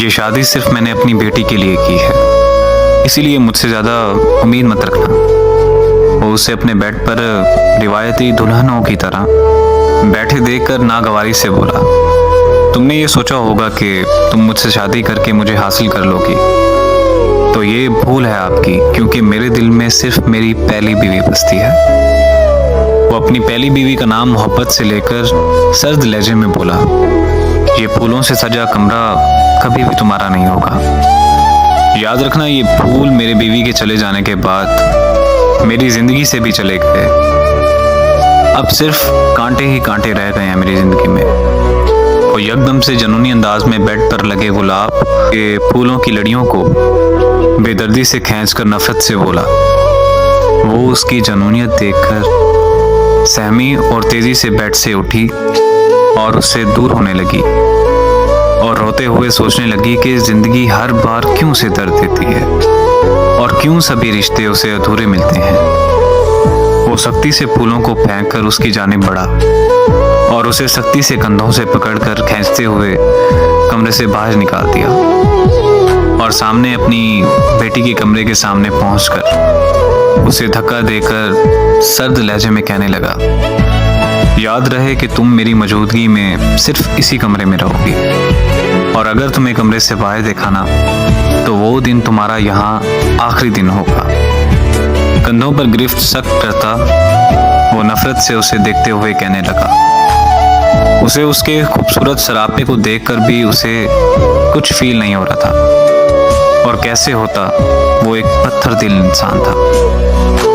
ये शादी सिर्फ मैंने अपनी बेटी के लिए की है, इसीलिए मुझसे ज़्यादा उम्मीद मत रखना। वो उसे अपने बेड पर रिवायती दुल्हनों की तरह बैठे देखकर नागवारी से बोला, तुमने ये सोचा होगा कि तुम मुझसे शादी करके मुझे हासिल कर लोगी, तो ये भूल है आपकी, क्योंकि मेरे दिल में सिर्फ मेरी पहली बीवी बसती है। वो अपनी पहली बीवी का नाम मोहब्बत से लेकर सर्द लहजे में बोला, ये फूलों से सजा कमरा कभी भी तुम्हारा नहीं होगा। याद रखना, ये फूल मेरे बीवी के चले जाने के बाद मेरी जिंदगी से भी चले गए। अब सिर्फ कांटे ही कांटे रह गए हैं मेरी जिंदगी में। वो यकदम से जनूनी अंदाज में बेड पर लगे गुलाब के फूलों की लड़ियों को बेदर्दी से खींचकर नफरत से बोला। वो उसकी जनूनियत देखकर सहमी और तेजी से बेड से उठी और उससे दूर होने लगी और रोते हुए सोचने लगी कि जिंदगी हर बार क्यों उसे दर्द देती है और क्यों सभी रिश्ते उसे अधूरे मिलते हैं। वो सख्ती से फूलों को फेंककर उसकी जानिब बढ़ा और उसे सख्ती से कंधों से पकड़कर खींचते हुए कमरे से बाहर निकाल दिया और सामने अपनी बेटी के कमरे के सामने पहुंचकर उसे धक्का देकर सर्द लहजे में कहने लगा, याद रहे कि तुम मेरी मौजूदगी में सिर्फ इसी कमरे में रहोगी, और अगर तुम्हें कमरे से बाहर देखा ना तो वो दिन तुम्हारा यहाँ आखिरी दिन होगा। कंधों पर गिरफ्त सख्त करता वो नफरत से उसे देखते हुए कहने लगा। उसे उसके खूबसूरत सरापे को देखकर भी उसे कुछ फील नहीं हो रहा था, और कैसे होता, वो एक पत्थर दिल इंसान था।